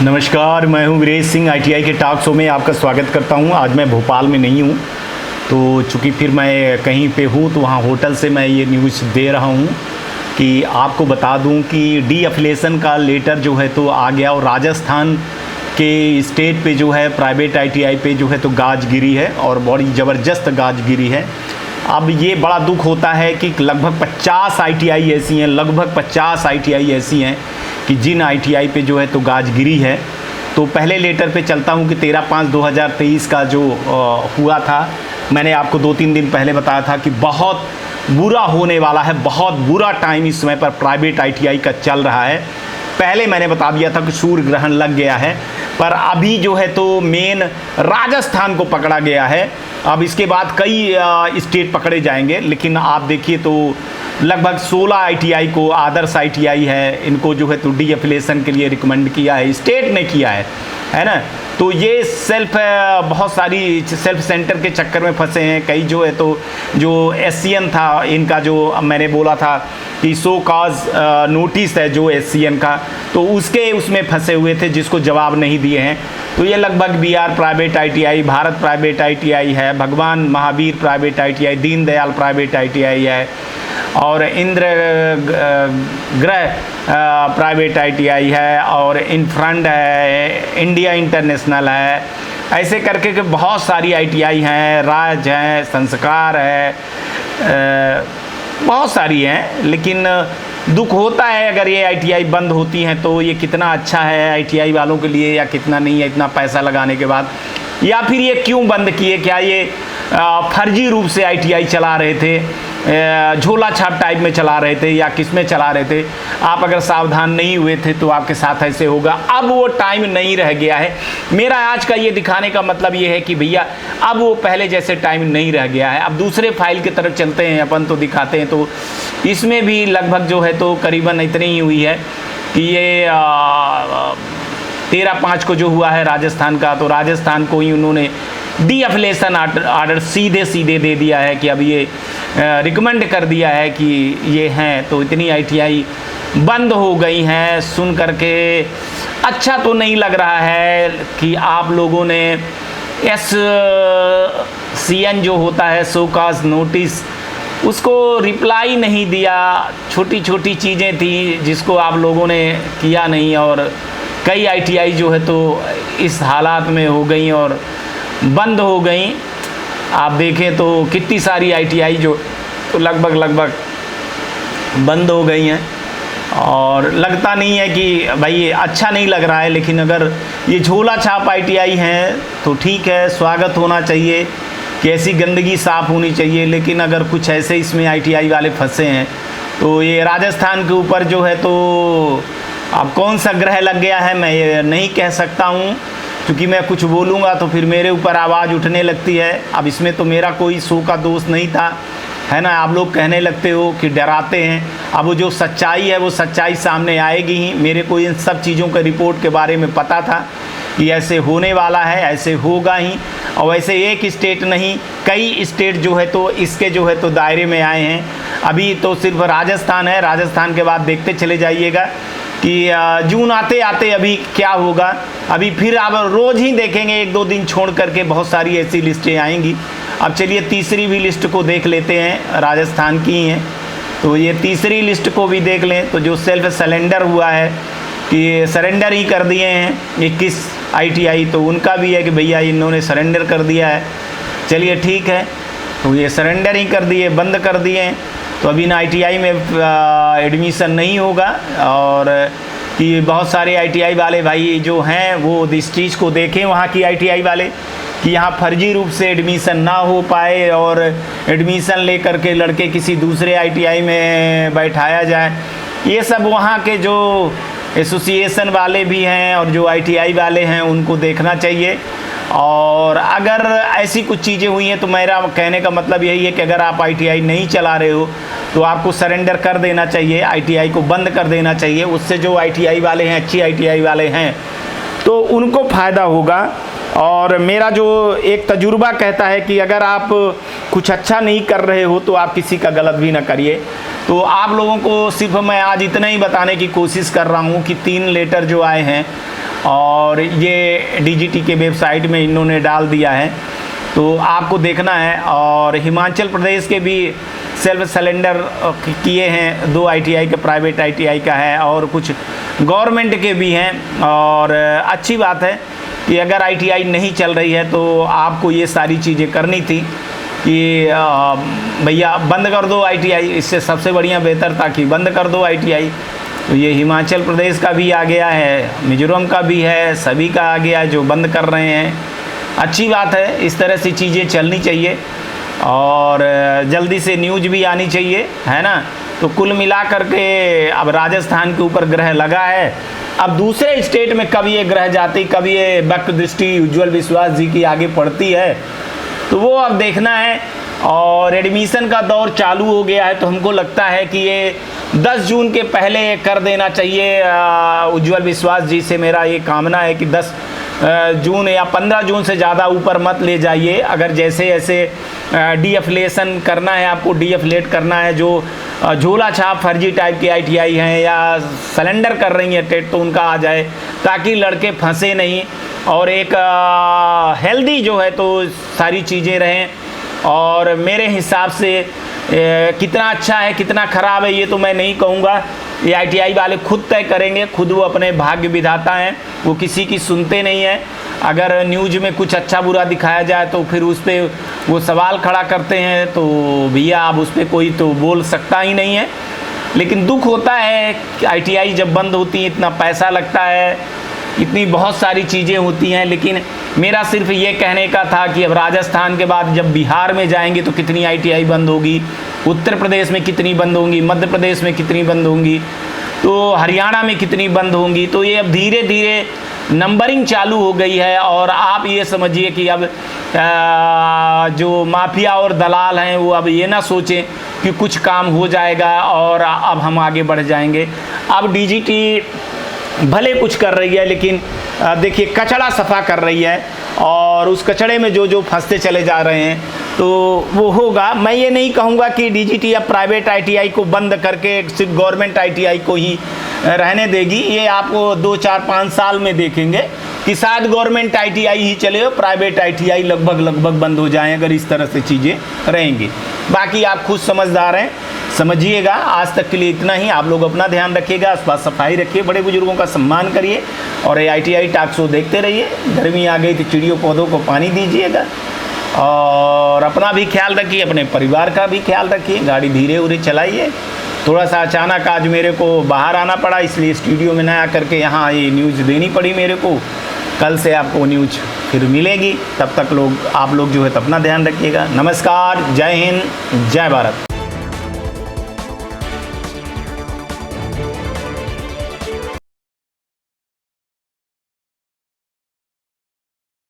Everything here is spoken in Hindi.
नमस्कार, मैं हूं वीरेश सिंह। आईटीआई के टॉक शो में आपका स्वागत करता हूं। आज मैं भोपाल में नहीं हूं, तो चूँकि फिर मैं कहीं पे हूं तो वहां होटल से मैं ये न्यूज़ दे रहा हूं कि आपको बता दूं कि डी एफिलिएशन का लेटर जो है तो आ गया और राजस्थान के स्टेट पे जो है प्राइवेट आईटीआई पे जो है तो गाज गिरी है और बड़ी ज़बरदस्त गाज गिरी है। अब ये बड़ा दुख होता है कि लगभग 50 आईटीआई ऐसी हैं, लगभग 50 आईटीआई ऐसी हैं कि जिन आईटीआई पे जो है तो गाज गिरी है। तो पहले लेटर पे चलता हूँ कि 13/5/2023 का जो हुआ था, मैंने आपको 2-3 दिन पहले बताया था कि बहुत बुरा होने वाला है, बहुत बुरा टाइम इस समय पर प्राइवेट आईटीआई का चल रहा है। पहले मैंने बता दिया था कि सूर्य ग्रहण लग गया है, पर अभी जो है तो मेन राजस्थान को पकड़ा गया है। अब इसके बाद कई स्टेट पकड़े जाएंगे, लेकिन आप देखिए तो लगभग 16 आईटीआई को, आदर्श आईटीआई है, इनको जो है तो डी एफिलिएशन के लिए रिकमेंड किया है, स्टेट ने किया है ना। तो ये बहुत सारी सेल्फ सेंटर के चक्कर में फंसे हैं कई जो है तो जो एससीएन था, इनका जो मैंने बोला था कि सो कॉज नोटिस है जो एससीएन का, तो उसमें फंसे हुए थे जिसको जवाब नहीं दिए हैं। तो ये लगभग BR private ITI, Bharat private ITI है, Bhagwan Mahavir private ITI, Deendayal private ITI है और इंद्र ग्रह प्राइवेट आईटीआई है और इनफ्रंट है, इंडिया इंटरनेशनल है, ऐसे करके के बहुत सारी आईटीआई हैं, राज हैं, संस्कार है, बहुत सारी हैं। लेकिन दुख होता है अगर ये आईटीआई बंद होती हैं तो ये कितना अच्छा है आईटीआई वालों के लिए या कितना नहीं है, इतना पैसा लगाने के बाद। या फिर ये क्यों बंद किए, क्या ये फर्जी रूप से आईटीआई चला रहे थे, झोला छाप टाइप में चला रहे थे या किस में चला रहे थे? आप अगर सावधान नहीं हुए थे तो आपके साथ ऐसे होगा। अब वो टाइम नहीं रह गया है। मेरा आज का ये दिखाने का मतलब ये है कि भैया अब वो पहले जैसे टाइम नहीं रह गया है। अब दूसरे फाइल की तरफ चलते हैं अपन, तो दिखाते हैं। तो इसमें भी लगभग जो है तो करीबन इतनी ही हुई है कि ये 13/5 को जो हुआ है राजस्थान का, तो राजस्थान को ही उन्होंने डी एफिलिएशन आर्डर सीधे दे दिया है कि अब ये रिकमेंड कर दिया है कि ये हैं। तो इतनी आईटीआई बंद हो गई हैं, सुन करके अच्छा तो नहीं लग रहा है कि आप लोगों ने एससीएन जो होता है सो कॉज नोटिस, उसको रिप्लाई नहीं दिया। छोटी छोटी चीज़ें थी जिसको आप लोगों ने किया नहीं और कई आईटीआई जो है तो इस हालात में हो गई और बंद हो गई। आप देखें तो कितनी सारी आईटीआई जो तो लगभग बंद हो गई हैं और लगता नहीं है कि भाई अच्छा नहीं लग रहा है। लेकिन अगर ये झोला छाप आईटीआई हैं तो ठीक है, स्वागत होना चाहिए कि ऐसी गंदगी साफ़ होनी चाहिए। लेकिन अगर कुछ ऐसे इसमें आईटीआई वाले फंसे हैं तो ये राजस्थान के ऊपर जो है तो अब कौन सा ग्रह लग गया है मैं ये नहीं कह सकता हूँ, क्योंकि मैं कुछ बोलूँगा तो फिर मेरे ऊपर आवाज़ उठने लगती है। अब इसमें तो मेरा कोई शो का दोष नहीं था, है ना। आप लोग कहने लगते हो कि डराते हैं। अब वो जो सच्चाई है वो सच्चाई सामने आएगी ही। मेरे को इन सब चीज़ों के रिपोर्ट के बारे में पता था कि ऐसे होने वाला है, ऐसे होगा ही। और वैसे एक स्टेट नहीं, कई स्टेट जो है तो इसके जो है तो दायरे में आए हैं। अभी तो सिर्फ राजस्थान है, राजस्थान के बाद देखते चले जाइएगा कि जून आते आते अभी क्या होगा। अभी फिर आप रोज़ ही देखेंगे, 1-2 दिन छोड़ करके बहुत सारी ऐसी लिस्टें आएंगी। अब चलिए तीसरी भी लिस्ट को देख लेते हैं, राजस्थान की ही हैं। तो ये तीसरी लिस्ट को भी देख लें तो जो सेल्फ सरेंडर हुआ है कि सरेंडर ही कर दिए हैं 21 आईटीआई, तो उनका भी है कि भैया इन्होंने सरेंडर कर दिया है। चलिए ठीक है, तो ये सरेंडर ही कर दिए, बंद कर दिए हैं। तो अभी ना आईटीआई में एडमिशन नहीं होगा और कि बहुत सारे आईटीआई वाले भाई जो हैं वो इस चीज़ को देखें, वहाँ की आईटीआई वाले, कि यहाँ फर्जी रूप से एडमिशन ना हो पाए और एडमिशन लेकर के लड़के किसी दूसरे आईटीआई में बैठाया जाए। ये सब वहाँ के जो एसोसिएशन वाले भी हैं और जो आईटीआई वाले हैं उनको देखना चाहिए। और अगर ऐसी कुछ चीज़ें हुई हैं तो मेरा कहने का मतलब यही है कि अगर आप आईटीआई नहीं चला रहे हो तो आपको सरेंडर कर देना चाहिए, आईटीआई को बंद कर देना चाहिए। उससे जो आईटीआई वाले हैं, अच्छी आईटीआई वाले हैं, तो उनको फ़ायदा होगा। और मेरा जो एक तजुर्बा कहता है कि अगर आप कुछ अच्छा नहीं कर रहे हो तो आप किसी का गलत भी ना करिए। तो आप लोगों को सिर्फ मैं आज इतना ही बताने की कोशिश कर रहा हूँ कि 3 लेटर जो आए हैं और ये डीजीटी के वेबसाइट में इन्होंने डाल दिया है, तो आपको देखना है। और हिमाचल प्रदेश के भी सेल्फ सिलेंडर किए हैं, 2 ITI के, प्राइवेट ITI का है और कुछ गवर्नमेंट के भी हैं। और अच्छी बात है कि अगर ITI नहीं चल रही है तो आपको ये सारी चीज़ें करनी थी कि भैया बंद कर दो ITI, इससे सबसे बढ़िया बेहतर था कि बंद कर दो ITI। तो ये हिमाचल प्रदेश का भी आ गया है, मिजोरम का भी है, सभी का आ गया है जो बंद कर रहे हैं। अच्छी बात है, इस तरह से चीज़ें चलनी चाहिए और जल्दी से न्यूज भी आनी चाहिए, है ना। तो कुल मिला करके अब राजस्थान के ऊपर ग्रह लगा है, अब दूसरे स्टेट में कब ये ग्रह जाती, कब ये वक्त दृष्टि उज्ज्वल विश्वास जी की आगे पड़ती है, तो वो अब देखना है। और एडमिशन का दौर चालू हो गया है, तो हमको लगता है कि ये 10 जून के पहले कर देना चाहिए। उज्ज्वल विश्वास जी से मेरा ये कामना है कि 10 जून या 15 जून से ज़्यादा ऊपर मत ले जाइए। अगर जैसे ऐसे डीएफिलेशन करना है, आपको डीएफिलेट करना है, जो झोला छाप फर्जी टाइप के ITI हैं या सिलेंडर कर रही हैं टेट, तो उनका आ जाए, ताकि लड़के फंसे नहीं और एक हेल्दी जो है तो सारी चीज़ें रहें। और मेरे हिसाब से कितना अच्छा है कितना ख़राब है ये तो मैं नहीं कहूँगा, ये ITI वाले खुद तय करेंगे, खुद वो अपने भाग्य विधाता हैं, वो किसी की सुनते नहीं हैं। अगर न्यूज में कुछ अच्छा बुरा दिखाया जाए तो फिर उस पर वो सवाल खड़ा करते हैं, तो भैया अब उस पर कोई तो बोल सकता ही नहीं है। लेकिन दुख होता है कि ITI जब बंद होती है, इतना पैसा लगता है, इतनी बहुत सारी चीज़ें होती हैं। लेकिन मेरा सिर्फ ये कहने का था कि अब राजस्थान के बाद जब बिहार में जाएंगे तो कितनी ITI बंद होगी, उत्तर प्रदेश में कितनी बंद होंगी, मध्य प्रदेश में कितनी बंद होंगी, तो हरियाणा में कितनी बंद होंगी। तो ये अब धीरे धीरे नंबरिंग चालू हो गई है। और आप ये समझिए कि अब जो माफिया और दलाल हैं वो अब ये ना सोचें कि कुछ काम हो जाएगा और अब हम आगे बढ़ जाएंगे। अब डीजीटी भले कुछ कर रही है, लेकिन देखिए कचड़ा सफ़ा कर रही है और उस कचड़े में जो जो फंसते चले जा रहे हैं तो वो होगा। मैं ये नहीं कहूँगा कि डीजीटी अब प्राइवेट ITI को बंद करके सिर्फ गवर्नमेंट ITI को ही रहने देगी। ये आपको 2, 4, 5 साल में देखेंगे कि शायद गवर्नमेंट ITI ही चले, प्राइवेट ITI लगभग बंद हो जाएं, अगर इस तरह से चीज़ें रहेंगी। बाकी आप खुद समझदार हैं, समझिएगा। आज तक के लिए इतना ही। आप लोग अपना ध्यान रखिएगा, आसपास सफाई रखिए, बड़े बुजुर्गों का सम्मान करिए और ये ITI टॉक शो देखते रहिए। गर्मी आ गई तो चिड़ियों पौधों को पानी दीजिएगा और अपना भी ख्याल रखिए, अपने परिवार का भी ख्याल रखिए। गाड़ी धीरे उरे चलाइए। थोड़ा सा अचानक आज मेरे को बाहर आना पड़ा, इसलिए स्टूडियो में ना आकर के यहाँ ये न्यूज़ देनी पड़ी मेरे को। कल से आपको न्यूज़ फिर मिलेगी, तब तक आप लोग जो है अपना ध्यान रखिएगा। नमस्कार, जय हिंद, जय भारत।